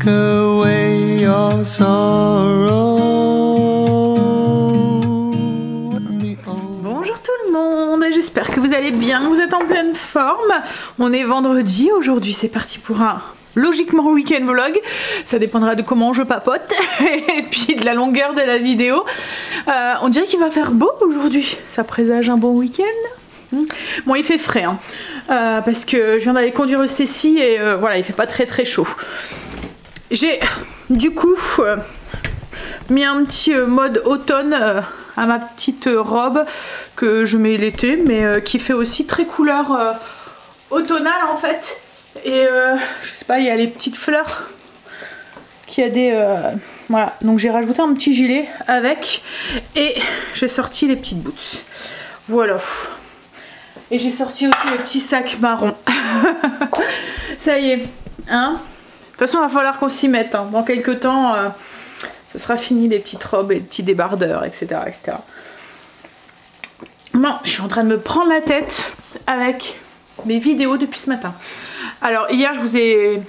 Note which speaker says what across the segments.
Speaker 1: take away your sorrow.
Speaker 2: Bonjour tout le monde, j'espère que vous allez bien, vous êtes en pleine forme. On est vendredi, aujourd'hui c'est parti pour un logiquement week-end vlog. Ça dépendra de comment je papote et puis de la longueur de la vidéo. On dirait qu'il va faire beau aujourd'hui, ça présage un bon week-end. Bon, il fait frais hein, parce que je viens d'aller conduire Stécie et voilà, il fait pas très chaud. J'ai du coup mis un petit mode automne à ma petite robe que je mets l'été, mais qui fait aussi très couleur automnale en fait. Et je sais pas, il y a les petites fleurs qui a des voilà, donc j'ai rajouté un petit gilet avec et j'ai sorti les petites boots. Voilà. Et j'ai sorti aussi le petit sac marron. Ça y est, hein. De toute façon, il va falloir qu'on s'y mette. Hein. Dans quelques temps, ça sera fini les petites robes et les petits débardeurs, etc., etc. Bon, je suis en train de me prendre la tête avec mes vidéos depuis ce matin. Alors, hier, je vous ai...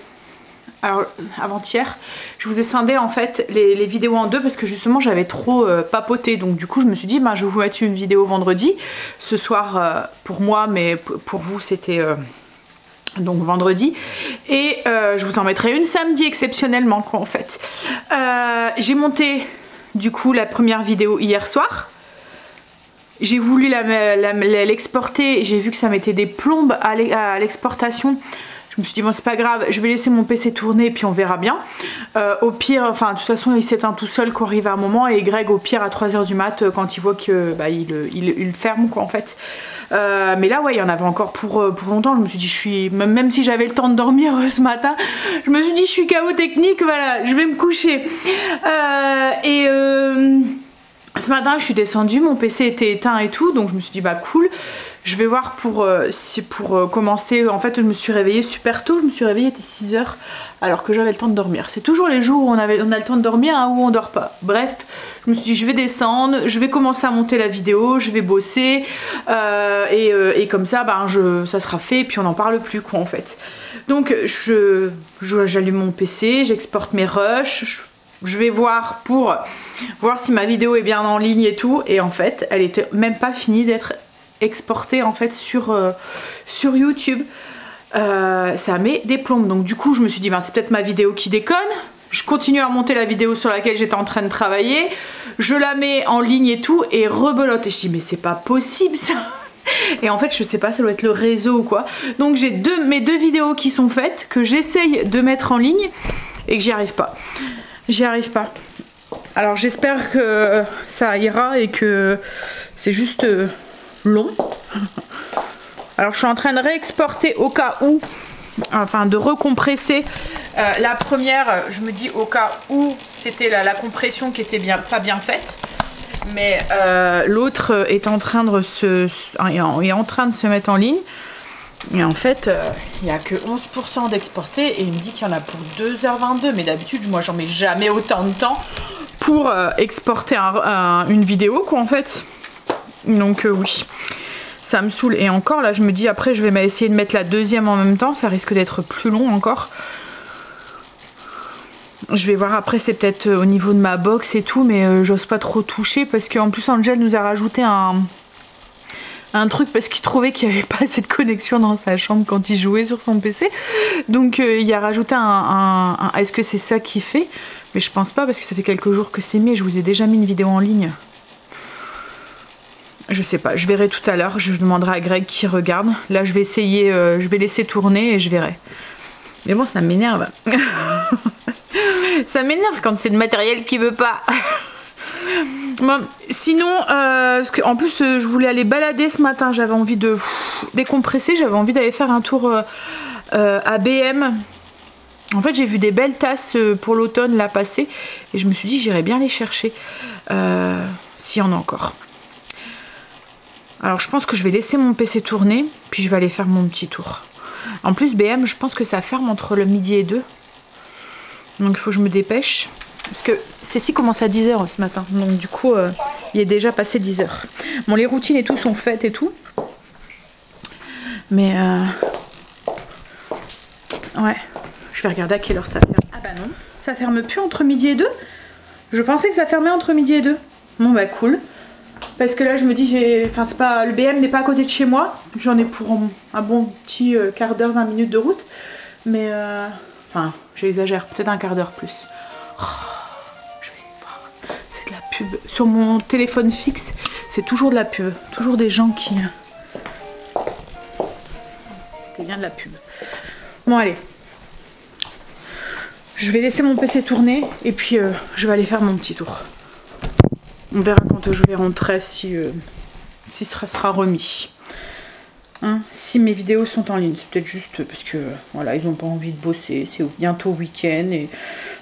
Speaker 2: Alors, avant-hier, je vous ai scindé en fait les vidéos en deux parce que justement j'avais trop papoté. Donc du coup je me suis dit, bah, je vais vous mettre une vidéo vendredi. Ce soir pour moi, mais pour vous c'était donc vendredi. Et je vous en mettrai une samedi exceptionnellement quoi en fait. J'ai monté du coup la première vidéo hier soir. J'ai voulu l'exporter, j'ai vu que ça mettait des plombes à l'exportation. Je me suis dit bon c'est pas grave, je vais laisser mon PC tourner et puis on verra bien. Au pire, enfin de toute façon il s'éteint tout seul quand arrive à un moment et Greg au pire à 3 h du mat quand il voit que bah, il ferme quoi en fait. Mais là ouais il y en avait encore pour longtemps. Je me suis dit même si j'avais le temps de dormir ce matin, je me suis dit je suis KO technique, voilà je vais me coucher. Ce matin je suis descendue, mon PC était éteint et tout donc je me suis dit bah cool. Je vais voir pour commencer. En fait je me suis réveillée super tôt, je me suis réveillée, il était 6 h alors que j'avais le temps de dormir. C'est toujours les jours où on a le temps de dormir hein, où on dort pas. Bref, je me suis dit je vais descendre, je vais commencer à monter la vidéo, je vais bosser et comme ça ben, ça sera fait et puis on n'en parle plus quoi en fait. Donc j'allume mon PC, j'exporte mes rushs. Je vais voir pour voir si ma vidéo est bien en ligne et tout. Et en fait, elle était même pas finie d'être exportée en fait sur YouTube. Ça met des plombes. Donc du coup, je me suis dit, ben, c'est peut-être ma vidéo qui déconne. Je continue à monter la vidéo sur laquelle j'étais en train de travailler. Je la mets en ligne et tout. Et rebelote. Et je dis, mais c'est pas possible ça. Et en fait, je sais pas, ça doit être le réseau ou quoi. Donc j'ai mes deux vidéos qui sont faites, que j'essaye de mettre en ligne et que j'y arrive pas. J'y arrive pas. Alors j'espère que ça ira et que c'est juste long. Alors je suis en train de réexporter au cas où, enfin de recompresser la première. Je me dis au cas où c'était la compression qui était pas bien faite. Mais l'autre est en train de se mettre en ligne. Et en fait, il n'y a que 11% d'exporté et il me dit qu'il y en a pour 2 h 22. Mais d'habitude, moi, j'en mets jamais autant de temps pour exporter une vidéo, quoi, en fait. Donc, oui, ça me saoule. Et encore, là, je me dis, après, je vais essayer de mettre la deuxième en même temps. Ça risque d'être plus long encore. Je vais voir après, c'est peut-être au niveau de ma box et tout, mais j'ose pas trop toucher parce qu'en plus, Angel nous a rajouté un truc parce qu'il trouvait qu'il n'y avait pas assez de connexion dans sa chambre quand il jouait sur son PC. Donc il a rajouté est-ce que c'est ça qu'il fait? Mais je pense pas parce que ça fait quelques jours que c'est mis. Je vous ai déjà mis une vidéo en ligne. Je sais pas, je verrai tout à l'heure. Je demanderai à Greg qui regarde. Là je vais essayer, je vais laisser tourner et je verrai. Mais bon ça m'énerve. Ça m'énerve quand c'est le matériel qui veut pas. Bon, sinon, en plus je voulais aller balader ce matin, j'avais envie de décompresser, j'avais envie d'aller faire un tour à BM. En fait j'ai vu des belles tasses pour l'automne là passer et je me suis dit j'irais bien les chercher s'il y en a encore. Alors je pense que je vais laisser mon PC tourner puis je vais aller faire mon petit tour. En plus BM je pense que ça ferme entre le midi et 2. Donc il faut que je me dépêche. Parce que Cécile commence à 10 h ce matin. Donc du coup, il est déjà passé 10 h. Bon, les routines et tout sont faites et tout. Mais ouais, je vais regarder à quelle heure ça fait. Ah bah non, ça ferme plus entre midi et 2. Je pensais que ça fermait entre midi et 2. Bon bah cool. Parce que là je me dis, enfin c'est pas, le BM n'est pas à côté de chez moi. J'en ai pour un bon petit quart d'heure, 20 minutes de route. Mais enfin j'exagère, peut-être un quart d'heure plus. Oh, je vais voir. C'est de la pub. Sur mon téléphone fixe, c'est toujours de la pub. Toujours des gens qui... C'était bien de la pub. Bon allez. Je vais laisser mon PC tourner et puis je vais aller faire mon petit tour. On verra quand je vais rentrer si ça sera remis. Hein, si mes vidéos sont en ligne, c'est peut-être juste parce que voilà, ils n'ont pas envie de bosser. C'est bientôt week-end et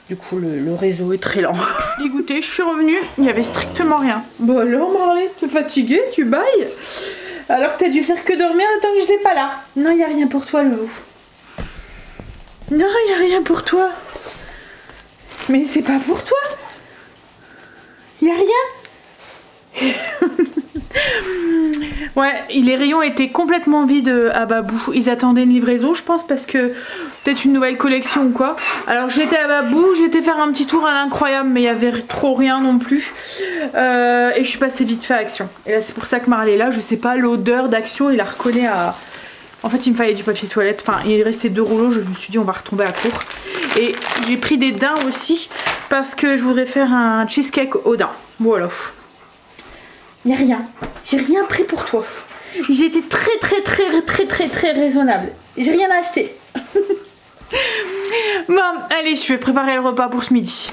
Speaker 2: du coup le réseau est très lent. Je suis dégoûtée, je suis revenue, il n'y avait strictement rien. Bon alors Marley, tu es fatiguée, tu bailles? Alors que tu as dû faire que dormir le temps que je n'étais pas là. Non, il n'y a rien pour toi, le loup. Non, il n'y a rien pour toi. Mais c'est pas pour toi. Il n'y a rien. Ouais, les rayons étaient complètement vides à Babou. Ils attendaient une livraison, je pense, parce que peut-être une nouvelle collection ou quoi. Alors j'étais à Babou, j'étais faire un petit tour à l'Incroyable, mais il y avait trop rien non plus. Et je suis passée vite fait à Action. Et là c'est pour ça que Marley est là. Je sais pas, l'odeur d'Action, il la reconnaît à... En fait il me fallait du papier toilette. Enfin il restait 2 rouleaux, je me suis dit on va retomber à court. Et j'ai pris des daims aussi parce que je voudrais faire un cheesecake au daim. Voilà. Il n'y a rien. J'ai rien pris pour toi. J'ai été très raisonnable. J'ai rien acheté. Bon, allez, je vais préparer le repas pour ce midi.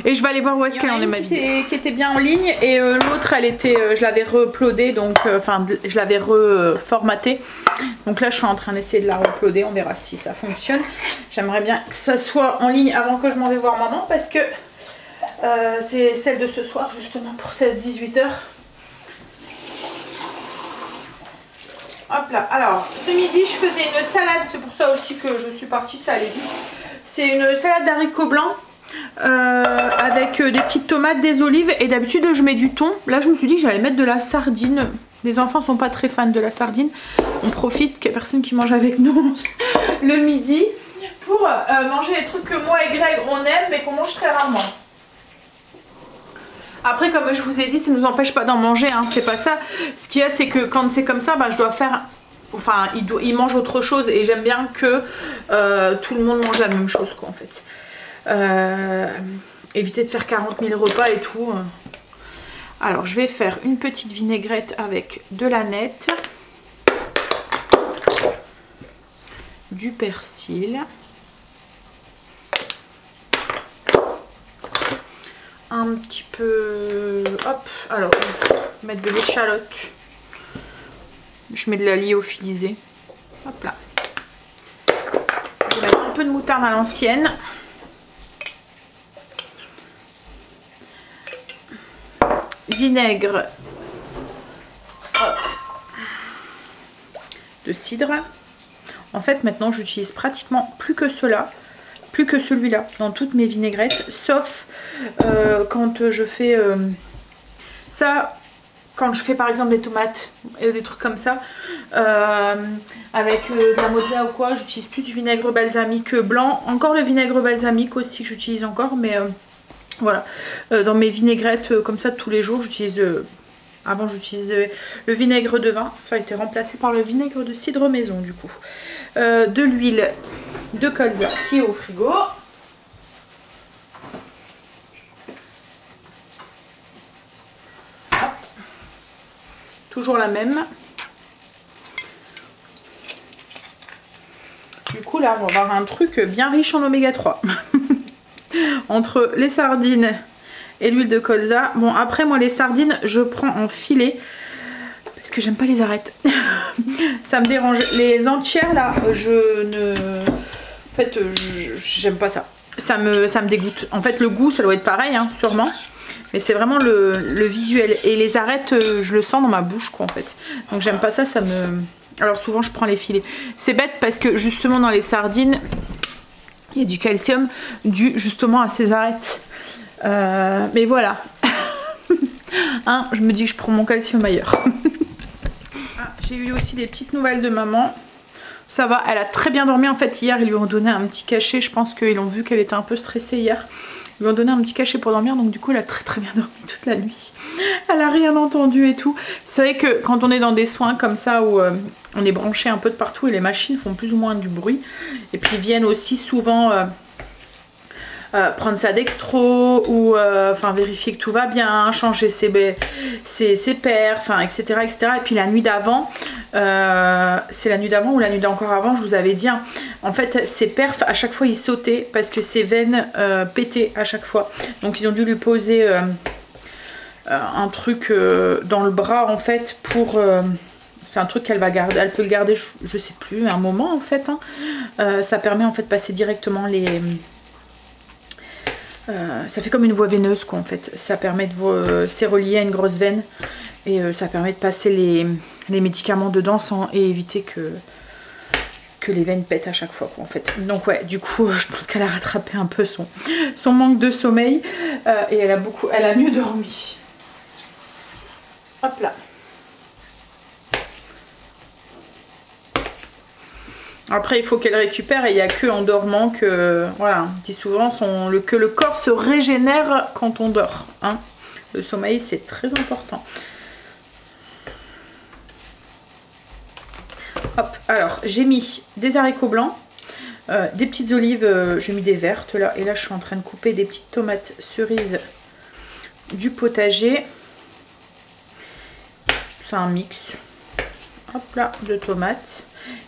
Speaker 2: Et je vais aller voir où est-ce qu'elle en est ma vidéo. Qui était bien en ligne et l'autre elle était, je l'avais re-uploadée, donc enfin je l'avais reformatée. Donc là je suis en train d'essayer de la re-uploader, on verra si ça fonctionne. J'aimerais bien que ça soit en ligne avant que je m'en vais voir maman parce que c'est celle de ce soir justement pour cette 18h. Hop là, alors ce midi je faisais une salade, c'est pour ça aussi que je suis partie, ça allait vite. C'est une salade d'haricots blancs avec des petites tomates, des olives et d'habitude je mets du thon. Là je me suis dit que j'allais mettre de la sardine. Les enfants sont pas très fans de la sardine. On profite qu'il n'y a personne qui mange avec nous le midi pour manger les trucs que moi et Greg on aime mais qu'on mange très rarement. Après comme je vous ai dit ça ne nous empêche pas d'en manger, hein, c'est pas ça. Ce qu'il y a c'est que quand c'est comme ça bah, je dois faire... Enfin il mange autre chose et j'aime bien que tout le monde mange la même chose quoi en fait. Éviter de faire 40 000 repas et tout. Alors je vais faire une petite vinaigrette avec de l'aneth, du persil, un petit peu, hop, alors mettre de l'échalote, je mets de la lyophilisée, hop là, je vais mettre un peu de moutarde à l'ancienne. Vinaigre de cidre. En fait maintenant j'utilise pratiquement plus que cela, plus que celui-là dans toutes mes vinaigrettes, sauf quand je fais ça, quand je fais par exemple des tomates et des trucs comme ça avec de la mozza ou quoi, j'utilise plus du vinaigre balsamique blanc, encore le vinaigre balsamique aussi que j'utilise encore, mais voilà, dans mes vinaigrettes comme ça de tous les jours, j'utilise... avant j'utilisais le vinaigre de vin, ça a été remplacé par le vinaigre de cidre maison du coup. De l'huile de colza qui est au frigo. Hop. Toujours la même. Du coup là on va avoir un truc bien riche en oméga 3. Entre les sardines et l'huile de colza. Bon après moi les sardines je prends en filet parce que j'aime pas les arêtes. Ça me dérange. Les entières là je ne... En fait j'aime pas ça. Ça me dégoûte. En fait le goût ça doit être pareil hein, sûrement. Mais c'est vraiment le visuel. Et les arêtes je le sens dans ma bouche quoi en fait. Donc j'aime pas ça, ça me... Alors souvent je prends les filets. C'est bête parce que justement dans les sardines il y a du calcium dû justement à ces arêtes. Mais voilà. Hein, je me dis que je prends mon calcium ailleurs. Ah, j'ai eu aussi des petites nouvelles de maman. Ça va, elle a très bien dormi en fait. Hier, ils lui ont donné un petit cachet. Je pense qu'ils ont vu qu'elle était un peu stressée hier. Ils lui ont donné un petit cachet pour dormir. Donc du coup, elle a très bien dormi toute la nuit. Elle a rien entendu et tout. C'est vrai que quand on est dans des soins comme ça où on est branché un peu de partout et les machines font plus ou moins du bruit. Et puis ils viennent aussi souvent prendre sa dextro ou enfin vérifier que tout va bien, changer ses perfs, enfin etc., etc. Et puis la nuit d'avant, c'est la nuit d'avant ou la nuit d'encore avant, je vous avais dit, hein, en fait ses perfs à chaque fois ils sautaient parce que ses veines pétaient à chaque fois. Donc ils ont dû lui poser un truc dans le bras en fait pour... c'est un truc qu'elle va garder, elle peut le garder je sais plus, un moment en fait, hein. Ça permet en fait de passer directement les... ça fait comme une voie veineuse quoi en fait, ça permet de c'est relié à une grosse veine et ça permet de passer les médicaments dedans sans et éviter que les veines pètent à chaque fois quoi en fait. Donc ouais, du coup je pense qu'elle a rattrapé un peu son manque de sommeil et elle a mieux dormi. Hop là. Après il faut qu'elle récupère et il n'y a que en dormant que, voilà, on dit souvent que le corps se régénère quand on dort, hein. Le sommeil c'est très important. Hop, alors j'ai mis des haricots blancs, des petites olives, j'ai mis des vertes là, et là je suis en train de couper des petites tomates cerises du potager. C'est un mix, hop là, de tomates.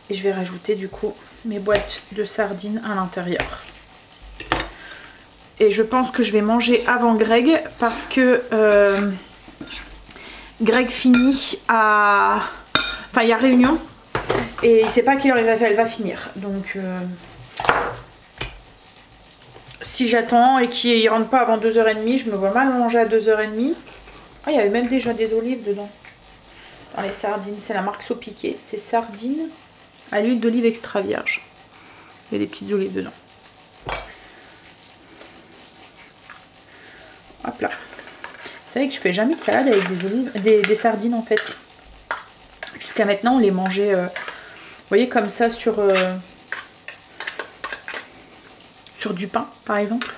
Speaker 2: Et je vais rajouter du coup mes boîtes de sardines à l'intérieur. Et je pense que je vais manger avant Greg parce que Greg finit à... Enfin, il y a réunion et il ne sait pas à quelle heure elle va finir. Donc, si j'attends et qu'il ne rentre pas avant 2h30, je me vois mal manger à 2h30. Ah, il y avait même déjà des olives dedans. Dans les sardines, c'est la marque Sopiqué. C'est sardines à l'huile d'olive extra vierge. Il y a des petites olives dedans. Hop là. Vous savez que je fais jamais de salade avec des olives, des sardines en fait. Jusqu'à maintenant, on les mangeait, vous voyez, comme ça sur du pain, par exemple.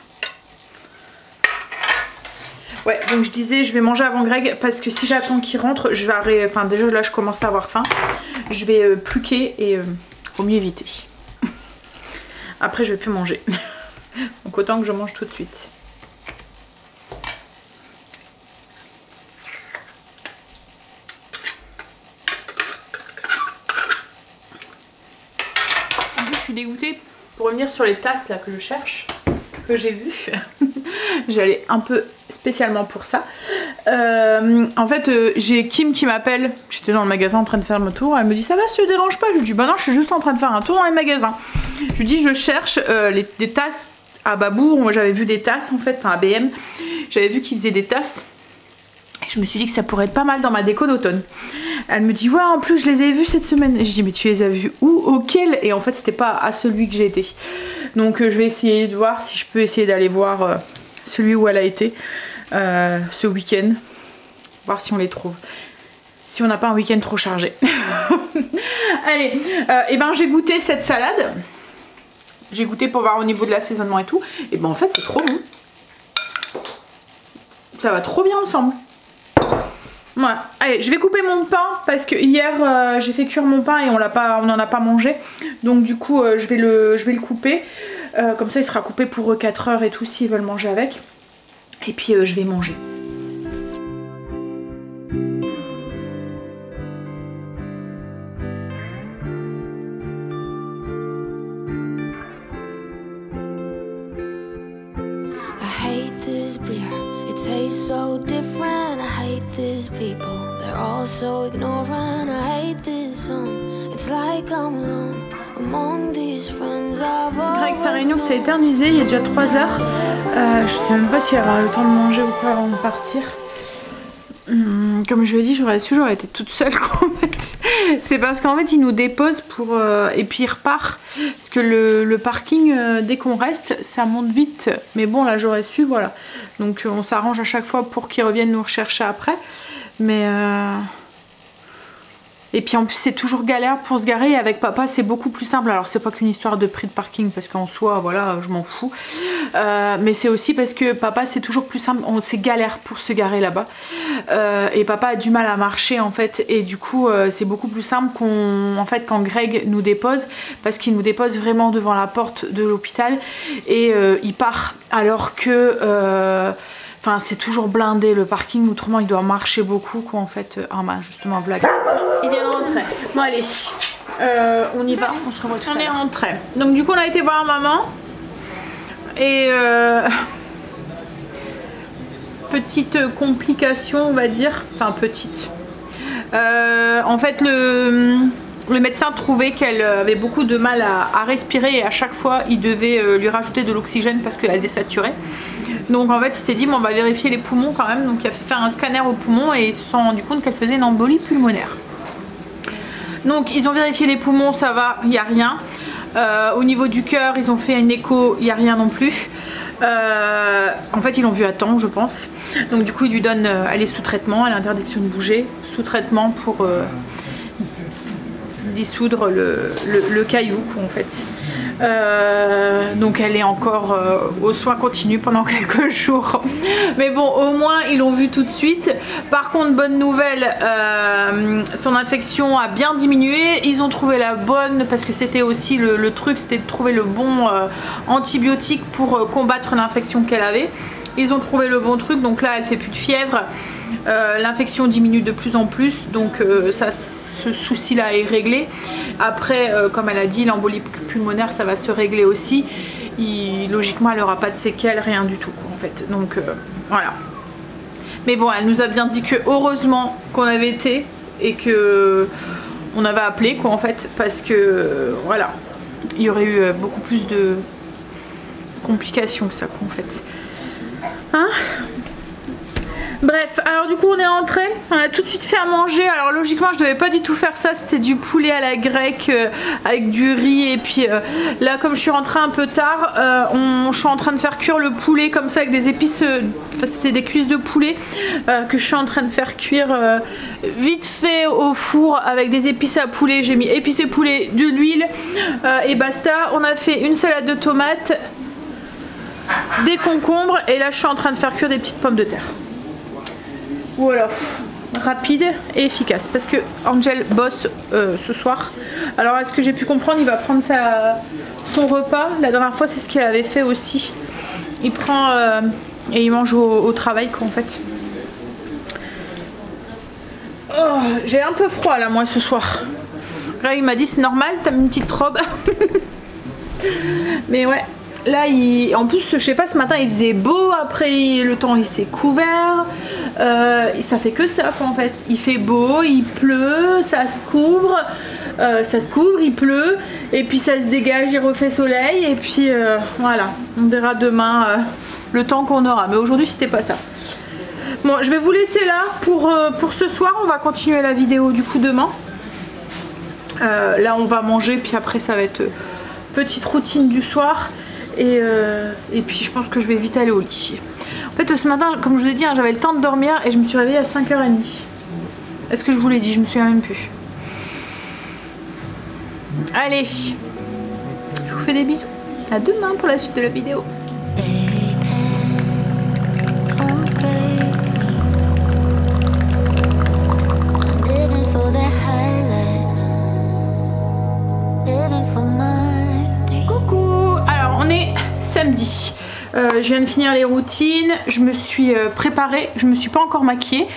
Speaker 2: Ouais, donc je disais, je vais manger avant Greg parce que si j'attends qu'il rentre, je vais enfin déjà là, je commence à avoir faim. Je vais pluquer et faut mieux éviter. Après, je vais plus manger. Donc autant que je mange tout de suite. En plus, je suis dégoûtée. Pour revenir sur les tasses là que je cherche, que j'ai vu, j'allais un peu spécialement pour ça. En fait, j'ai Kim qui m'appelle. J'étais dans le magasin en train de faire mon tour. Elle me dit ça va, ça te dérange pas? Je lui dis bah non, je suis juste en train de faire un tour dans les magasins. Je lui dis je cherche des tasses à Babour. Moi j'avais vu des tasses en fait, enfin à BM. J'avais vu qu'ils faisaient des tasses. Et je me suis dit que ça pourrait être pas mal dans ma déco d'automne. Elle me dit ouais, en plus je les ai vues cette semaine. Et je dis mais tu les as vues où? Auquel? Et en fait c'était pas à celui que j'ai été. Donc je vais essayer de voir si je peux essayer d'aller voir celui où elle a été ce week-end. Voir si on les trouve. Si on n'a pas un week-end trop chargé. Allez, et ben j'ai goûté cette salade. J'ai goûté pour voir au niveau de l'assaisonnement et tout. Et ben en fait c'est trop bon. Ça va trop bien ensemble. Ouais. Allez, je vais couper mon pain parce que hier j'ai fait cuire mon pain et on n'en a pas mangé. Donc du coup je vais le couper. Comme ça il sera coupé pour 4 heures et tout s'ils veulent manger avec. Et puis je vais manger.
Speaker 3: It tastes so different. I hate these people. They're all so ignorant. I hate this song. It's like I'm alone among these friends I've
Speaker 2: Greg, sa réunion s'est éternisée. Il est déjà 3 heures. Je sais même pas s'il va avoir le temps de manger ou pas avant de partir. Comme je l'ai dit, j'aurais su, j'aurais été toute seule quoi, en fait. C'est parce qu'en fait il nous dépose pour et puis il repart. Parce que le parking, dès qu'on reste, ça monte vite. Mais bon là j'aurais su, voilà. Donc on s'arrange à chaque fois pour qu'il revienne nous rechercher après. Mais Et puis en plus c'est toujours galère pour se garer, et avec papa c'est beaucoup plus simple. Alors c'est pas qu'une histoire de prix de parking parce qu'en soi voilà je m'en fous, mais c'est aussi parce que papa c'est toujours plus simple, c'est galère pour se garer là-bas, et papa a du mal à marcher en fait, et du coup c'est beaucoup plus simple quand Greg nous dépose, parce qu'il nous dépose vraiment devant la porte de l'hôpital et il part, alors que enfin c'est toujours blindé le parking, autrement il doit marcher beaucoup quoi en fait. Ah bah justement blague. Il vient de rentrer. Bon allez, on y va, on se revoit tout à l'heure. On est rentré. Donc du coup on a été voir maman. Et petite complication on va dire. Enfin petite. En fait le médecin trouvait qu'elle avait beaucoup de mal à respirer, et à chaque fois il devait lui rajouter de l'oxygène parce qu'elle désaturait. Donc en fait il s'est dit bon, on va vérifier les poumons quand même, donc il a fait faire un scanner aux poumons et ils se sont rendu compte qu'elle faisait une embolie pulmonaire. Donc ils ont vérifié les poumons, ça va, il n'y a rien. Au niveau du cœur ils ont fait une écho, il n'y a rien non plus. En fait ils l'ont vu à temps je pense. Donc du coup ils lui donnent, elle est sous traitement, elle a interdiction de bouger, sous traitement pour dissoudre le caillou en fait. Donc elle est encore aux soins continus pendant quelques jours, mais bon au moins ils l'ont vu tout de suite. Par contre bonne nouvelle, son infection a bien diminué, ils ont trouvé la bonne, parce que c'était aussi le truc, c'était de trouver le bon antibiotique pour combattre l'infection qu'elle avait. Ils ont trouvé le bon truc, donc là elle fait plus de fièvre, l'infection diminue de plus en plus, donc ce souci là est réglé. Après comme elle a dit, l'embolie pulmonaire ça va se régler aussi, logiquement elle n'aura pas de séquelles, rien du tout quoi, en fait, donc voilà. Mais bon elle nous a bien dit que heureusement qu'on avait été et que on avait appelé quoi en fait, parce que voilà il y aurait eu beaucoup plus de complications que ça quoi en fait. Hein? Bref, alors du coup on est rentré, on a tout de suite fait à manger. Alors logiquement je devais pas du tout faire ça, c'était du poulet à la grecque avec du riz, et puis là comme je suis rentrée un peu tard, je suis en train de faire cuire le poulet comme ça avec des épices, enfin c'était des cuisses de poulet que je suis en train de faire cuire vite fait au four avec des épices à poulet. J'ai mis épices et poulet, de l'huile et basta. On a fait une salade de tomates, des concombres, et là je suis en train de faire cuire des petites pommes de terre. Voilà, rapide et efficace, parce que Angel bosse ce soir. Alors à ce que j'ai pu comprendre, il va prendre son repas. La dernière fois c'est ce qu'il avait fait aussi. Il prend et il mange au travail quoi en fait. Oh, j'ai un peu froid là moi ce soir. Là il m'a dit c'est normal, t'as mis une petite robe. Mais ouais. Là, en plus, je sais pas, ce matin il faisait beau, après le temps il s'est couvert, ça fait que ça quoi, en fait. Il fait beau, il pleut, ça se couvre, il pleut, et puis ça se dégage, il refait soleil, et puis voilà, on verra demain le temps qu'on aura. Mais aujourd'hui c'était pas ça. Bon, je vais vous laisser là pour ce soir, on va continuer la vidéo du coup demain. Là on va manger, puis après ça va être petite routine du soir. Et puis je pense que je vais vite aller au lit. En fait ce matin comme je vous ai dit hein, j'avais le temps de dormir et je me suis réveillée à 5h30. Est-ce que je vous l'ai dit? Je me souviens même plus. Allez, je vous fais des bisous, à demain pour la suite de la vidéo. Samedi, je viens de finir les routines, je me suis préparée, je me suis pas encore maquillée.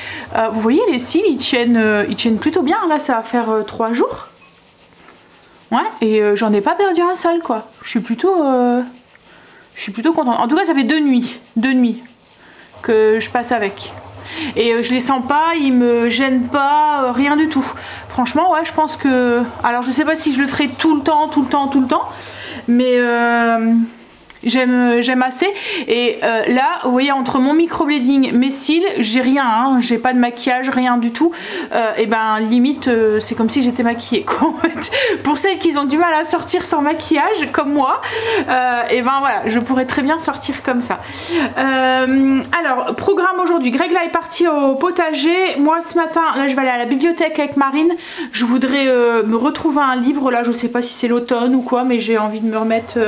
Speaker 2: Vous voyez les cils ils tiennent plutôt bien, là ça va faire 3 jours. Ouais, et j'en ai pas perdu un seul quoi. Je suis plutôt contente. En tout cas ça fait 2 nuits que je passe avec. Et je les sens pas, ils me gênent pas, rien du tout. Franchement ouais je pense que... Alors je sais pas si je le ferai tout le temps, mais... j'aime assez. Et là, vous voyez, entre mon microblading, mes cils, j'ai rien, hein, j'ai pas de maquillage, rien du tout. Et ben limite, c'est comme si j'étais maquillée, quoi, en fait. Pour celles qui ont du mal à sortir sans maquillage, comme moi, et ben voilà, je pourrais très bien sortir comme ça. Alors, programme aujourd'hui. Greg là est parti au potager. Moi ce matin, là je vais aller à la bibliothèque avec Marine. Je voudrais me retrouver un livre. Là, je sais pas si c'est l'automne ou quoi, mais j'ai envie de me remettre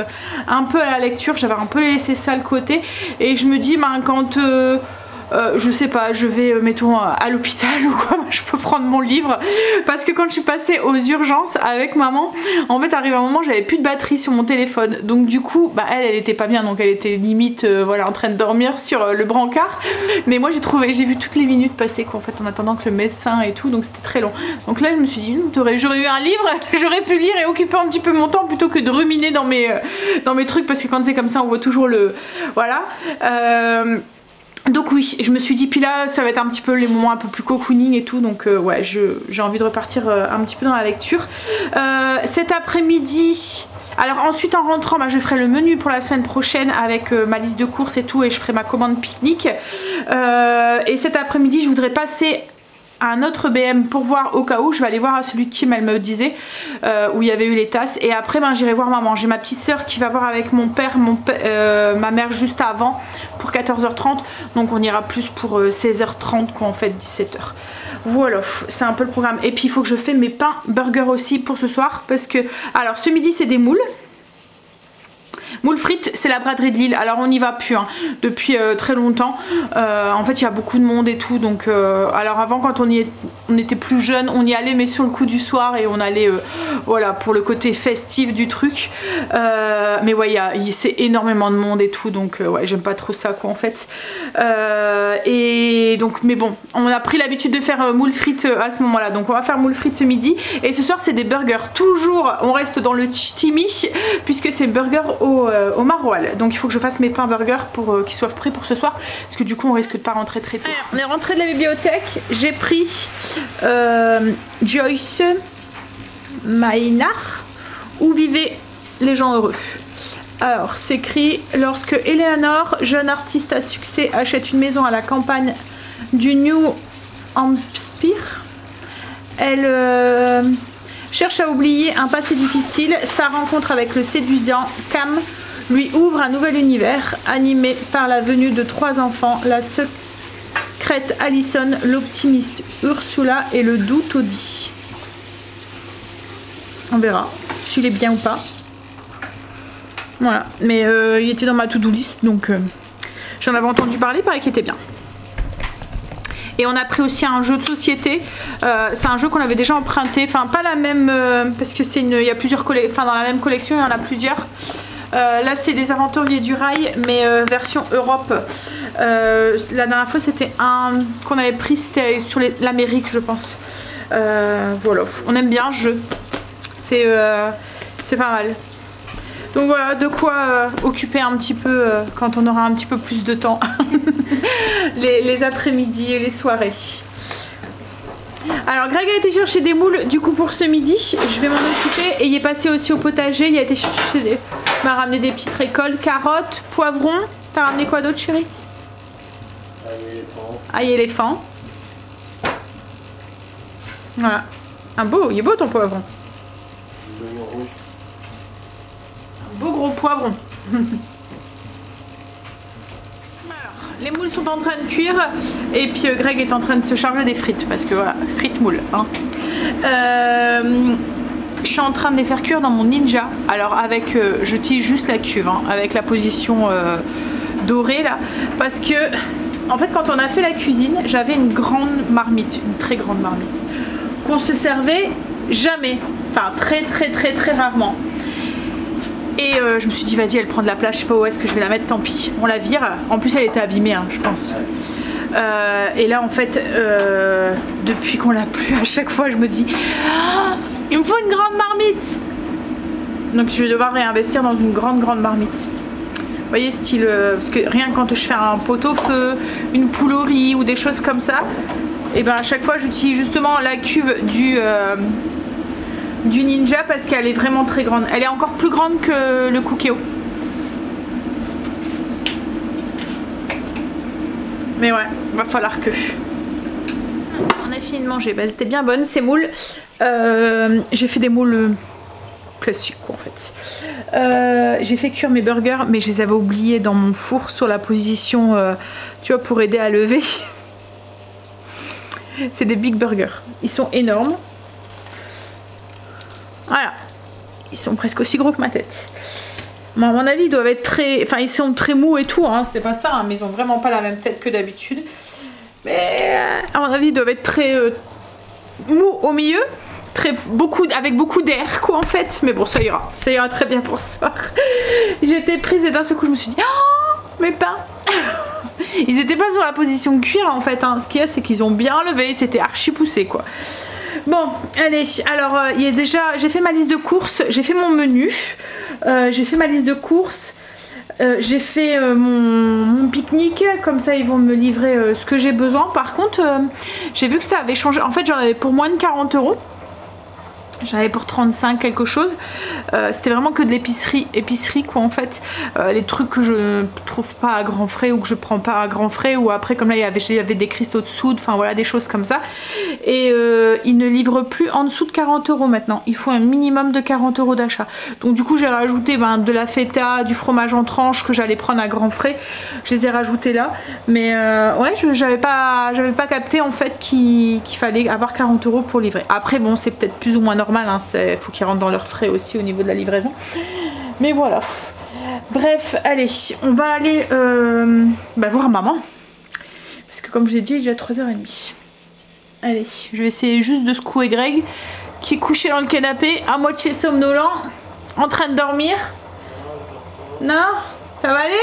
Speaker 2: un peu à la lecture. J'avais un peu laissé ça de côté et je me dis ben quand je sais pas, je vais mettons à l'hôpital ou quoi, je peux prendre mon livre, parce que quand je suis passée aux urgences avec maman, en fait arrivé un moment j'avais plus de batterie sur mon téléphone, donc du coup bah elle était pas bien, donc elle était limite voilà en train de dormir sur le brancard, mais moi j'ai vu toutes les minutes passer quoi, en fait en attendant que le médecin et tout, donc c'était très long. Donc là je me suis dit j'aurais eu un livre, j'aurais pu lire et occuper un petit peu mon temps plutôt que de ruminer dans mes trucs, parce que quand c'est comme ça on voit toujours le voilà. Donc oui, je me suis dit, puis là ça va être un petit peu les moments un peu plus cocooning et tout, donc ouais, j'ai envie de repartir un petit peu dans la lecture. Cet après-midi, alors ensuite en rentrant, bah, je ferai le menu pour la semaine prochaine avec ma liste de courses et tout, et je ferai ma commande pique-nique. Et cet après-midi, je voudrais passer à un autre BM pour voir au cas où. Je vais aller voir à celui qui elle me disait où il y avait eu les tasses, et après ben j'irai voir maman. J'ai ma petite soeur qui va voir avec mon père, ma mère juste avant pour 14h30, donc on ira plus pour 16h30 quoi, en fait 17h. Voilà, c'est un peu le programme. Et puis il faut que je fasse mes pains burgers aussi pour ce soir, parce que alors ce midi c'est des moules frites, c'est la braderie de Lille. Alors on n'y va plus hein, depuis très longtemps. En fait il y a beaucoup de monde et tout, donc alors avant quand on était plus jeune, on y allait mais sur le coup du soir, et on allait voilà pour le côté festif du truc. Mais ouais c'est énormément de monde et tout, donc ouais j'aime pas trop ça quoi en fait. Et donc mais bon, on a pris l'habitude de faire moules frites à ce moment là, donc on va faire moules frites ce midi. Et ce soir c'est des burgers, toujours on reste dans le ch'timi puisque c'est burger au maroilles. Donc il faut que je fasse mes pains burgers pour qu'ils soient prêts pour ce soir, parce que du coup on risque de pas rentrer très tôt. On est rentré de la bibliothèque, j'ai pris Joyce Maynard, Où vivaient les gens heureux. Alors c'est écrit: lorsque Eleanor, jeune artiste à succès, achète une maison à la campagne du New Hampshire, elle cherche à oublier un passé difficile. Sa rencontre avec le séduisant Cam lui ouvre un nouvel univers, animé par la venue de 3 enfants, la secrète Allison, l'optimiste Ursula et le doux Toddy. On verra s'il est bien ou pas. Voilà, mais il était dans ma to-do list, donc j'en avais entendu parler, il paraît qu'il était bien. Et on a pris aussi un jeu de société, c'est un jeu qu'on avait déjà emprunté, enfin pas la même, parce que il y a plusieurs collections, enfin dans la même collection il y en a plusieurs. Là c'est les Aventuriers du Rail, mais version Europe. La dernière fois c'était un qu'on avait pris, c'était sur l'Amérique je pense. Voilà, on aime bien ce jeu, c'est pas mal. Donc voilà, de quoi occuper un petit peu quand on aura un petit peu plus de temps les après-midi et les soirées. Alors Greg a été chercher des moules du coup pour ce midi, je vais m'en occuper, et il est passé aussi au potager, il a été chercher m'a ramené des petites récoltes, carottes, poivrons. T'as ramené quoi d'autre chérie? Ail éléphant. Voilà, il est beau ton poivron. Beau gros poivron. Alors, les moules sont en train de cuire, et puis Greg est en train de se charger des frites, parce que voilà, frites moules hein. Je suis en train de les faire cuire dans mon Ninja. Alors avec j'utilise juste la cuve hein, avec la position dorée là, parce que en fait quand on a fait la cuisine, j'avais une grande marmite, une très grande marmite qu'on se servait jamais, enfin très rarement. Et je me suis dit vas-y, elle prend de la place, je sais pas où est-ce que je vais la mettre, tant pis, on la vire. En plus elle était abîmée hein, je pense. Et là en fait depuis qu'on l'a plus, à chaque fois je me dis il me faut une grande marmite. Donc je vais devoir réinvestir dans une grande marmite. Vous voyez style, parce que rien quand je fais un pot-au-feu, une poule au riz ou des choses comme ça, et ben à chaque fois j'utilise justement la cuve du Ninja, parce qu'elle est vraiment très grande. Elle est encore plus grande que le Cookéo. Mais ouais, va falloir que... On a fini de manger. Bah, c'était bien bonne ces moules. J'ai fait des moules classiques quoi, en fait. J'ai fait cuire mes burgers, mais je les avais oubliés dans mon four sur la position, tu vois, pour aider à lever. C'est des big burgers. Ils sont énormes. Voilà. Ils sont presque aussi gros que ma tête. Bon, à mon avis, ils doivent être très... Enfin, ils sont très mous et tout, hein. C'est pas ça, hein, mais ils ont vraiment pas la même tête que d'habitude. Mais à mon avis, ils doivent être très mous au milieu. Avec beaucoup d'air, quoi, en fait. Mais bon, ça ira très bien pour ce soir. J'étais prise et d'un seul coup, je me suis dit... Oh, mes pains. Ils étaient pas sur la position cuire, en fait, hein. Ce qu'il y a, c'est qu'ils ont bien levé. C'était archi poussé, quoi. Bon, allez, alors il y a déjà, j'ai fait ma liste de courses, j'ai fait mon menu, j'ai fait ma liste de courses, j'ai fait mon pique-nique, comme ça ils vont me livrer ce que j'ai besoin. Par contre, j'ai vu que ça avait changé, en fait j'en avais pour moins de 40 €. J'en avais pour 35 quelque chose. C'était vraiment que de l'épicerie quoi en fait. Les trucs que je trouve pas à grands frais ou que je prends pas à grands frais, ou après comme là il y avait des cristaux de soude, enfin voilà des choses comme ça. Et ils ne livrent plus en dessous de 40 € maintenant. Il faut un minimum de 40 € d'achat. Donc du coup j'ai rajouté de la feta, du fromage en tranches que j'allais prendre à grands frais. Je les ai rajoutés là. Mais ouais, j'avais pas capté en fait qu'il fallait avoir 40 € pour livrer. Après bon, c'est peut-être plus ou moins normal, hein, faut qu'ils rentrent dans leurs frais aussi au niveau de la livraison. Mais voilà. Bref, allez, on va aller voir maman. Parce que comme je vous ai dit, il est déjà 3h30. Allez, je vais essayer juste de secouer Greg, qui est couché dans le canapé, à moitié somnolent, en train de dormir. Non? Ça va aller?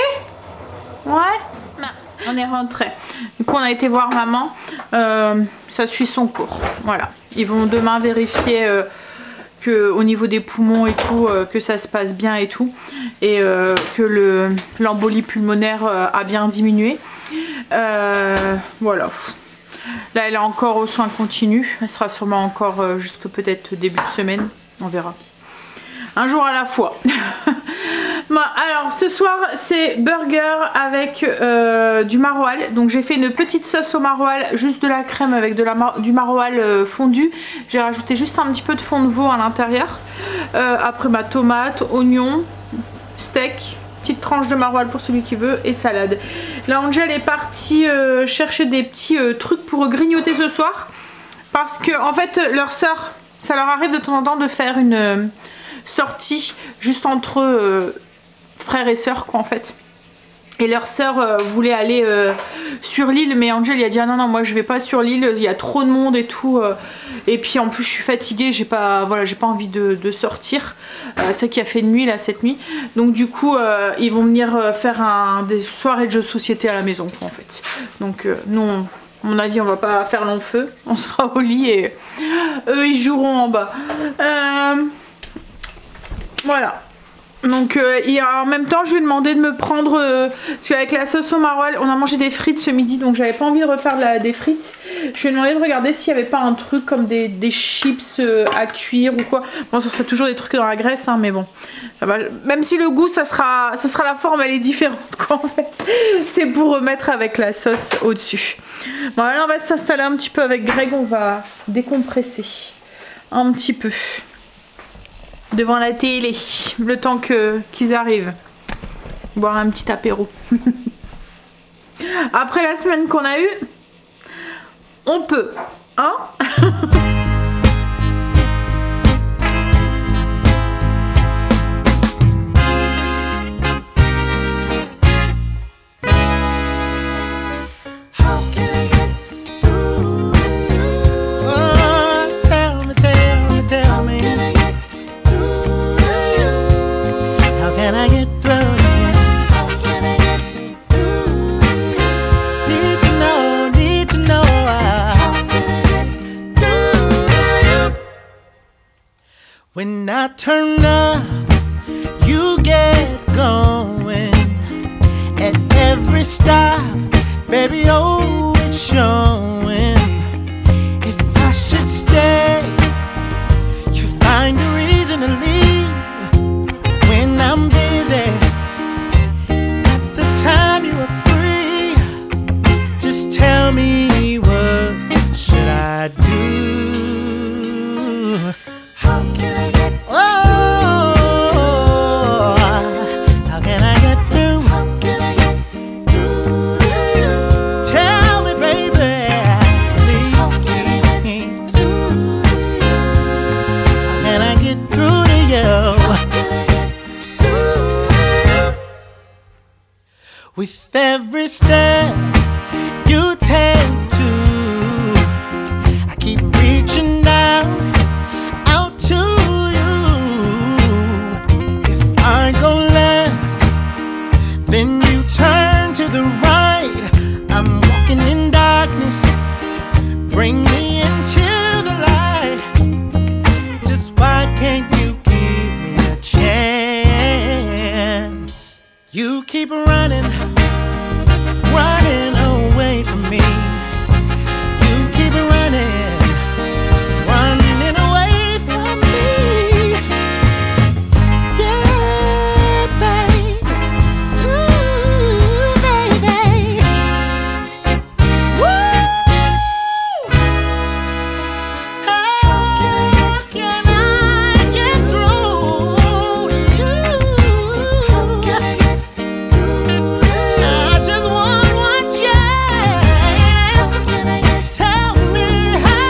Speaker 2: Ouais? Non. On est rentré. Du coup, on a été voir maman. Ça suit son cours. Voilà. Ils vont demain vérifier que au niveau des poumons et tout, que ça se passe bien et tout. Et que l'embolie pulmonaire a bien diminué. Voilà. Là, elle est encore aux soins continus. Elle sera sûrement encore jusque peut-être début de semaine. On verra. Un jour à la fois. Bon, alors ce soir c'est burger avec du maroilles. Donc j'ai fait une petite sauce au maroilles, juste de la crème avec du maroilles fondu. J'ai rajouté juste un petit peu de fond de veau à l'intérieur. Après tomate, oignon, steak, petite tranche de maroilles pour celui qui veut et salade. Là Angel est partie chercher des petits trucs pour grignoter ce soir. Parce que en fait leur soeur, ça leur arrive de temps en temps de faire une sortie juste entre frères et sœurs quoi en fait. Et leur sœur voulait aller sur l'île, mais Angel il a dit ah non moi je vais pas sur l'île, il y a trop de monde et tout, et puis en plus je suis fatiguée, j'ai pas envie de sortir. C'est qui a fait de nuit là cette nuit, donc du coup ils vont venir faire des soirées de jeux de société à la maison quoi, en fait. Donc non, on a dit on va pas faire long feu, on sera au lit et eux ils joueront en bas. Voilà. Donc en même temps je lui ai demandé de me prendre parce qu'avec la sauce au maroilles on a mangé des frites ce midi, donc j'avais pas envie de refaire des frites. Je lui ai demandé de regarder s'il n'y avait pas un truc comme des chips à cuire ou quoi. Bon ça serait toujours des trucs dans la graisse hein, mais bon ça va. Même si le goût ça sera la forme, elle est différente quoi en fait. C'est pour remettre avec la sauce au dessus. Bon là on va s'installer un petit peu avec Greg, on va décompresser un petit peu devant la télé, le temps qu'ils arrivent. Boire un petit apéro. Après la semaine qu'on a eue, on peut, hein?
Speaker 1: When I turn up, you get going. At every stop, baby, oh, it's showing. If I should stay, you find a reason to leave. When I'm busy, that's the time you are free. Just with every step you take to. I keep reaching out to you. If I go left, then you turn to the right. I'm walking in darkness, bring me into the light. Just why can't you give me a chance? You keep running away from me. You keep running away from me. Yeah, baby. Ooh, baby. Woo! How can I get through to you? How can I get through? I just want one chance. How can I get? Tell me how.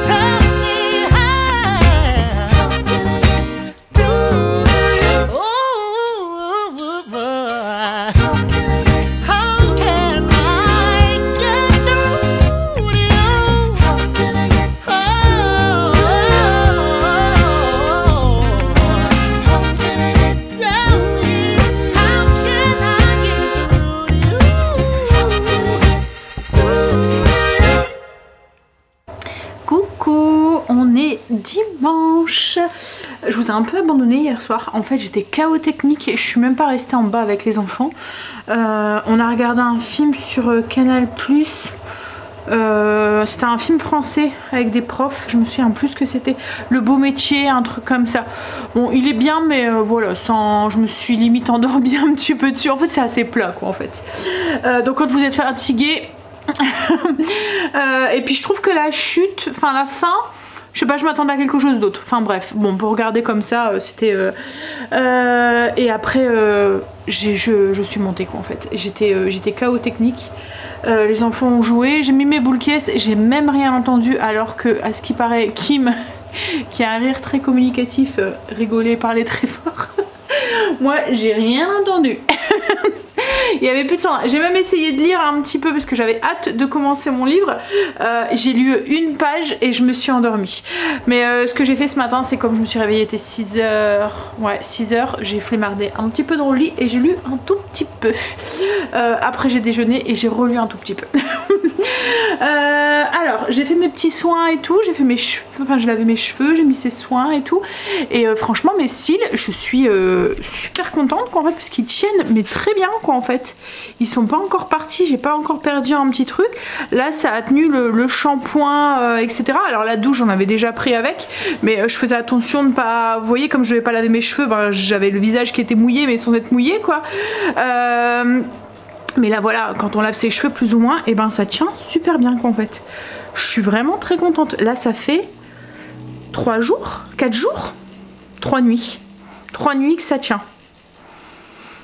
Speaker 1: Tell me how. How can I get through to you? Ooh, how can I get? How can I get through to you? How can I get? Oh, how can I get? Tell me how can I get through to you? How can I get through to you?
Speaker 2: Coucou, on est dimanche. Je vous ai un peu abandonné hier soir. En fait, j'étais KO technique et je suis même pas restée en bas avec les enfants. On a regardé un film sur Canal+. C'était un film français avec des profs. Je me souviens plus ce que c'était. Le beau métier, un truc comme ça. Bon, il est bien, mais voilà, je me suis limite endormie un petit peu dessus. En fait, c'est assez plat, quoi, en fait. Donc, quand vous êtes fatigué. Et puis je trouve que la chute, enfin la fin, je sais pas, je m'attendais à quelque chose d'autre. Enfin bref, bon, pour regarder comme ça, c'était et après je suis montée, quoi, en fait. J'étais KO technique. Les enfants ont joué, j'ai mis mes boules caisses, j'ai même rien entendu, alors que à ce qui paraît Kim qui a un rire très communicatif rigolait, parlait très fort. Moi j'ai rien entendu. Il y avait plus de temps. J'ai même essayé de lire un petit peu parce que j'avais hâte de commencer mon livre. J'ai lu une page et je me suis endormie. Mais ce que j'ai fait ce matin, c'est comme je me suis réveillée, il était 6h. Ouais, 6h. J'ai flemmardé un petit peu dans le lit et j'ai lu un tout petit peu. Après, j'ai déjeuné et j'ai relu un tout petit peu. Alors, j'ai fait mes petits soins et tout. J'ai fait mes cheveux. Enfin, je lavais mes cheveux, j'ai mis ces soins et tout. Et franchement, mes cils, je suis super contente, quoi, en fait, parce qu'ils tiennent, mais très bien, quoi, en fait. Ils sont pas encore partis, j'ai pas encore perdu un petit truc. Là, ça a tenu le shampoing, etc. Alors la douche, j'en avais déjà pris avec, mais je faisais attention de pas... Vous voyez, comme je devais pas laver mes cheveux, ben, j'avais le visage qui était mouillé, mais sans être mouillé, quoi. Mais là, voilà, quand on lave ses cheveux plus ou moins, et ben ça tient super bien, quoi, en fait. Je suis vraiment très contente. Là, ça fait 3 jours, 4 jours, 3 nuits. 3 nuits que ça tient.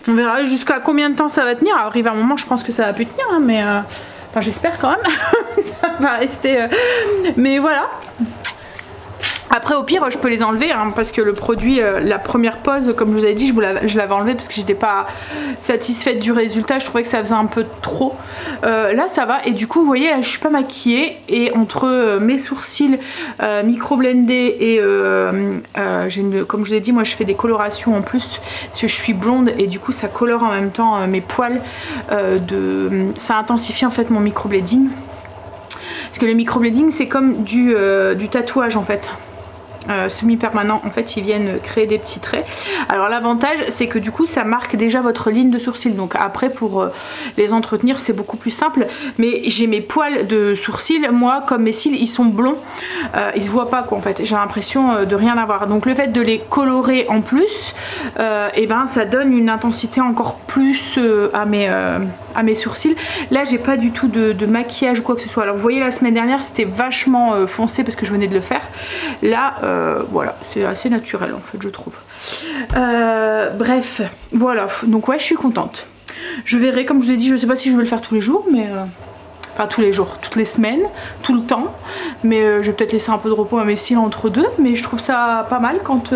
Speaker 2: On verra jusqu'à combien de temps ça va tenir. Arrive à un moment, je pense que ça va plus tenir, hein, mais enfin, j'espère quand même. Ça va rester. Mais voilà. Après, au pire, je peux les enlever, hein, parce que le produit, la première pose, comme je vous avais dit, je l'avais enlevé parce que j'étais pas satisfaite du résultat. Je trouvais que ça faisait un peu trop. Là, ça va. Et du coup, vous voyez, là, je suis pas maquillée. Et entre mes sourcils micro-blendés et comme je vous ai dit, moi, je fais des colorations en plus parce que je suis blonde et du coup, ça colore en même temps mes poils. Ça intensifie en fait mon micro-blading. Parce que le microblading, c'est comme du tatouage, en fait. Semi-permanent, en fait, ils viennent créer des petits traits. Alors l'avantage, c'est que du coup, ça marque déjà votre ligne de sourcil. Donc après, pour les entretenir, c'est beaucoup plus simple. Mais j'ai mes poils de sourcil, moi, comme mes cils, ils sont blonds. Ils se voient pas, quoi, en fait. J'ai l'impression de rien avoir. Donc le fait de les colorer en plus, et ben, ça donne une intensité encore plus à mes sourcils. Là, j'ai pas du tout de maquillage ou quoi que ce soit. Alors vous voyez, la semaine dernière, c'était vachement foncé parce que je venais de le faire. Là, voilà, c'est assez naturel, en fait, je trouve. Bref, voilà. Donc ouais, je suis contente. Je verrai, comme je vous ai dit, je sais pas si je vais le faire tous les jours, mais... Enfin, tous les jours, toutes les semaines, tout le temps. Mais je vais peut-être laisser un peu de repos à mes cils entre deux. Mais je trouve ça pas mal quand...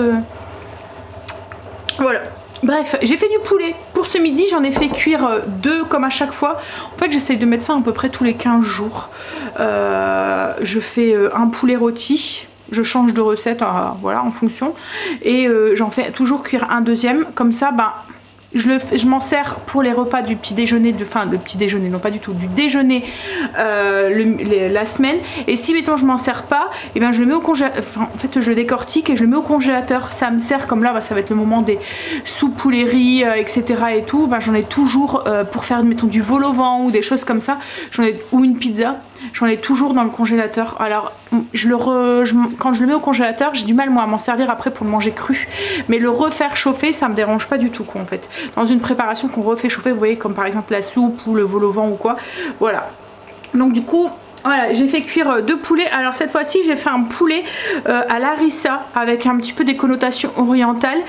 Speaker 2: Voilà. Bref, j'ai fait du poulet. pour ce midi, j'en ai fait cuire 2 comme à chaque fois. En fait, j'essaye de mettre ça à peu près tous les 15 jours. Je fais un poulet rôti. Je change de recette, voilà, en fonction. Et j'en fais toujours cuire un deuxième. Comme ça, je m'en sers pour les repas du petit déjeuner, le petit déjeuner, non pas du tout, du déjeuner la semaine. Et si mettons je m'en sers pas, et bien je le mets au congélateur, en fait je le décortique et je le mets au congélateur. Ça me sert comme là, ça va être le moment des soupes poulet riz, etc. et tout. J'en ai toujours pour faire mettons du vol au vent ou des choses comme ça. Ou une pizza. J'en ai toujours dans le congélateur. Alors quand je le mets au congélateur, j'ai du mal moi à m'en servir après pour le manger cru. Mais le refaire chauffer, ça me dérange pas du tout quoi en fait. Dans une préparation qu'on refait chauffer, vous voyez, comme par exemple la soupe ou le vol au vent ou quoi. Voilà. Donc du coup, voilà, j'ai fait cuire 2 poulets. Alors cette fois-ci, j'ai fait un poulet à l'harissa avec un petit peu des connotations orientales.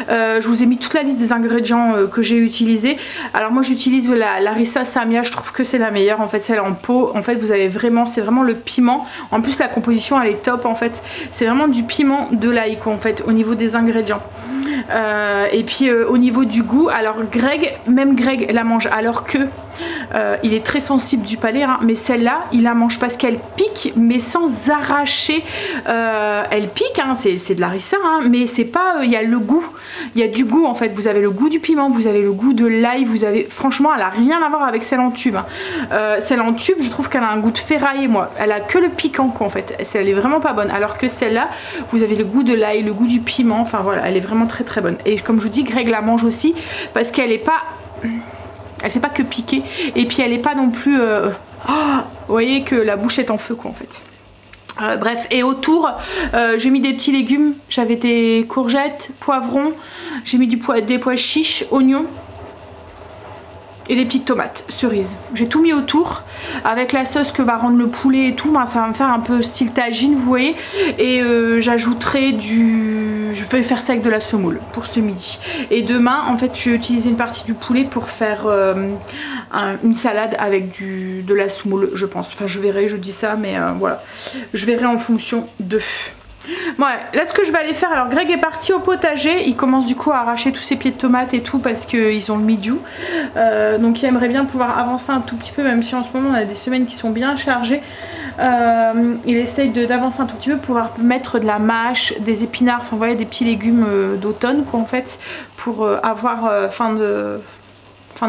Speaker 2: Je vous ai mis toute la liste des ingrédients que j'ai utilisés. Alors moi, j'utilise la harissa Samia. Je trouve que c'est la meilleure. En fait, celle en pot. En fait, vous avez vraiment, c'est vraiment le piment. En plus, la composition, elle est top. En fait, c'est vraiment du piment de l'ail en fait au niveau des ingrédients. Et puis au niveau du goût, alors même Greg la mange alors que il est très sensible du palais, hein, mais celle-là il la mange parce qu'elle pique mais sans arracher. Elle pique, hein, c'est de l'harissa, hein, mais c'est pas, il y a le goût, il y a du goût en fait. Vous avez le goût du piment, vous avez le goût de l'ail, vous avez, franchement elle a rien à voir avec celle en tube, hein. Celle en tube je trouve qu'elle a un goût de ferraille, moi elle a que le piquant quoi en fait, elle est vraiment pas bonne, alors que celle-là vous avez le goût de l'ail, le goût du piment, enfin voilà, elle est vraiment très bonne. Et comme je vous dis, Greg la mange aussi parce qu'elle est pas, elle fait pas que piquer, et puis elle est pas non plus vous voyez que la bouche est en feu quoi en fait. Bref, et autour j'ai mis des petits légumes, j'avais des courgettes, poivrons, j'ai mis des pois chiches, oignons et des petites tomates cerises. J'ai tout mis autour avec la sauce que va rendre le poulet et tout. Ça va me faire un peu style tagine, vous voyez. Et j'ajouterai je vais faire ça avec de la semoule pour ce midi. Et demain, en fait, je vais utiliser une partie du poulet pour faire une salade avec de la semoule, je pense. Enfin, je verrai, je dis ça, mais voilà. Je verrai en fonction de... Ouais, là ce que je vais aller faire, alors Greg est parti au potager, il commence du coup à arracher tous ses pieds de tomates et tout parce qu'ils ont le mildiou, donc il aimerait bien pouvoir avancer un tout petit peu, même si en ce moment on a des semaines qui sont bien chargées. Il essaye d'avancer un tout petit peu pour pouvoir mettre de la mâche, des épinards, enfin vous voyez, des petits légumes d'automne quoi en fait, pour avoir fin de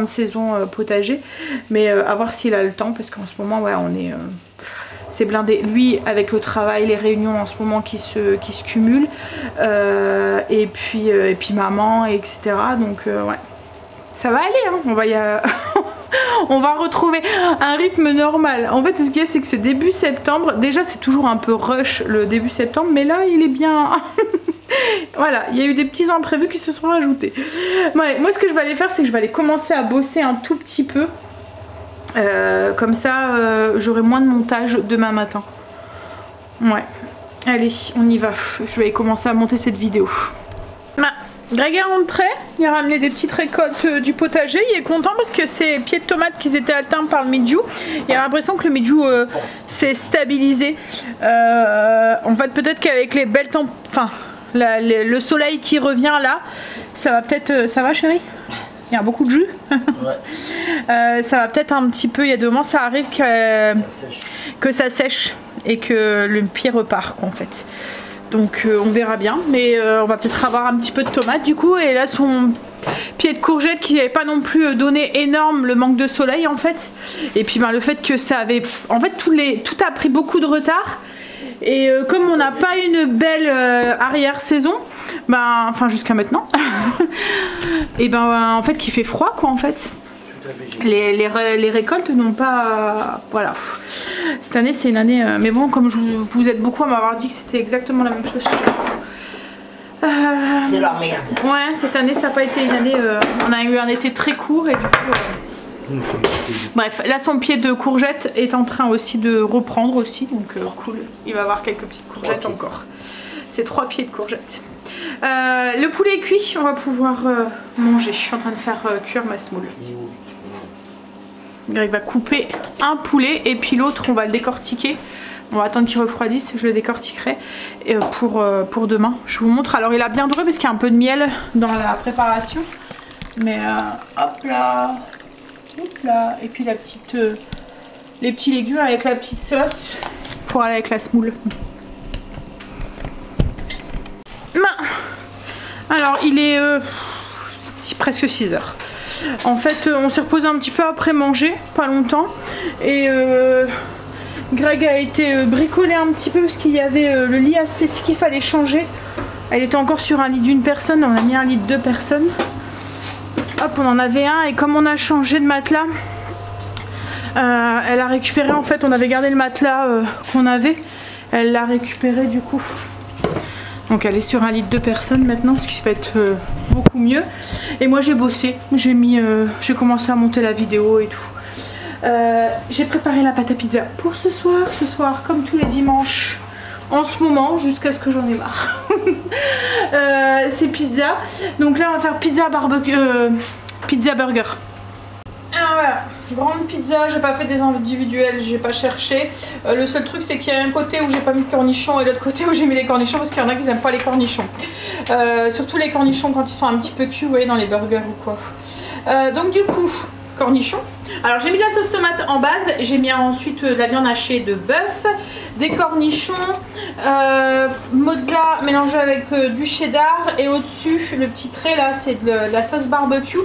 Speaker 2: saison potager, mais à voir s'il a le temps parce qu'en ce moment ouais on est... c'est blindé, lui avec le travail, les réunions en ce moment qui se cumulent, et puis maman, etc. Donc ouais, ça va aller, hein. On va retrouver un rythme normal. En fait ce qu'il y a, c'est que ce début septembre, déjà c'est toujours un peu rush le début septembre, mais là il est bien... Voilà, il y a eu des petits imprévus qui se sont rajoutés. Ouais, moi ce que je vais aller faire, c'est que je vais aller commencer à bosser un tout petit peu. Comme ça j'aurai moins de montage demain matin. Ouais, allez on y va, je vais commencer à monter cette vidéo. Greg est rentré, il a ramené des petites récoltes du potager, il est content parce que ces pieds de tomates qui étaient atteints par le mildiou, il a l'impression que le mildiou s'est stabilisé. En fait peut-être qu'avec les belles le soleil qui revient là, ça va peut-être... ça va chérie ? Il y a beaucoup de jus. Ouais. Ça va peut-être un petit peu, il y a des moments ça arrive que ça sèche et que le pied repart quoi, en fait. Donc on verra bien, mais on va peut-être avoir un petit peu de tomate du coup. Et là son pied de courgette qui n'avait pas non plus donné énorme, le manque de soleil en fait. Et puis le fait que ça avait... En fait tout a pris beaucoup de retard. Et comme on n'a pas une belle arrière-saison, enfin jusqu'à maintenant, et en fait qu'il fait froid quoi en fait. Les récoltes n'ont pas... Voilà. Cette année c'est une année... mais bon, comme vous êtes beaucoup à m'avoir dit que c'était exactement la même chose chez vous.
Speaker 4: C'est la merde.
Speaker 2: Ouais, cette année ça n'a pas été une année... on a eu un été très court et du coup... Bref, là son pied de courgette est en train aussi de reprendre aussi, donc cool. Il va avoir quelques petites courgettes encore. C'est 3 pieds de courgettes. Le poulet est cuit, on va pouvoir manger. Je suis en train de faire cuire ma semoule. Greg va couper un poulet et puis l'autre on va le décortiquer. On va attendre qu'il refroidisse, je le décortiquerai pour demain. Je vous montre. Alors il a bien doré parce qu'il y a un peu de miel dans la préparation. Mais hop là. Hop là. Et puis la petite, les petits légumes avec la petite sauce pour aller avec la semoule. Alors il est presque 6 heures. En fait on s'est reposé un petit peu après manger, pas longtemps. Et Greg a été bricolé un petit peu parce qu'il y avait le lit Astécie qu'il fallait changer. Elle était encore sur un lit d'une personne, on a mis un lit de 2 personnes. Hop, on en avait un et comme on a changé de matelas, elle a récupéré, en fait on avait gardé le matelas qu'on avait, elle l'a récupéré du coup. Donc elle est sur un lit de 2 personnes maintenant, ce qui va être beaucoup mieux. Et moi j'ai bossé, j'ai commencé à monter la vidéo et tout. J'ai préparé la pâte à pizza pour ce soir comme tous les dimanches. En ce moment, jusqu'à ce que j'en ai marre. C'est pizza. Donc là on va faire pizza barbecue, pizza burger. Alors voilà, grande pizza, j'ai pas fait des individuels, j'ai pas cherché. Le seul truc c'est qu'il y a un côté où j'ai pas mis de cornichons et l'autre côté où j'ai mis les cornichons parce qu'il y en a qui aiment pas les cornichons. Surtout les cornichons quand ils sont un petit peu cuits, vous voyez, dans les burgers ou quoi. Donc du coup, cornichons. Alors j'ai mis de la sauce tomate en base, j'ai mis ensuite de la viande hachée de bœuf, des cornichons, mozza mélangé avec du cheddar et au-dessus le petit trait là c'est de la sauce barbecue.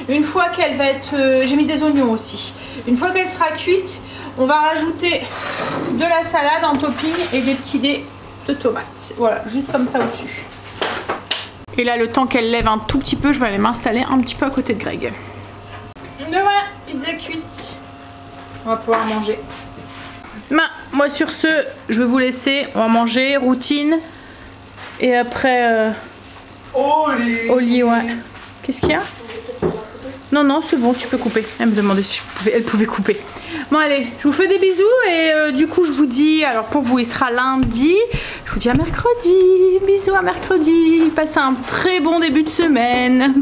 Speaker 2: Une fois qu'elle va être, j'ai mis des oignons aussi. Une fois qu'elle sera cuite, on va rajouter de la salade en topping et des petits dés de tomates. Voilà, juste comme ça au-dessus. Et là le temps qu'elle lève un tout petit peu, je vais aller m'installer un petit peu à côté de Greg. Et voilà, pizza cuite. On va pouvoir manger. Moi sur ce, je vais vous laisser. On va manger, routine. Et après... Au lit, ouais. Qu'est-ce qu'il y a? Non, c'est bon, tu peux couper. Elle me demandait si elle pouvait couper. Bon allez, je vous fais des bisous et du coup je vous dis, alors pour vous il sera lundi. Je vous dis à mercredi. Bisous à mercredi. Passez un très bon début de semaine.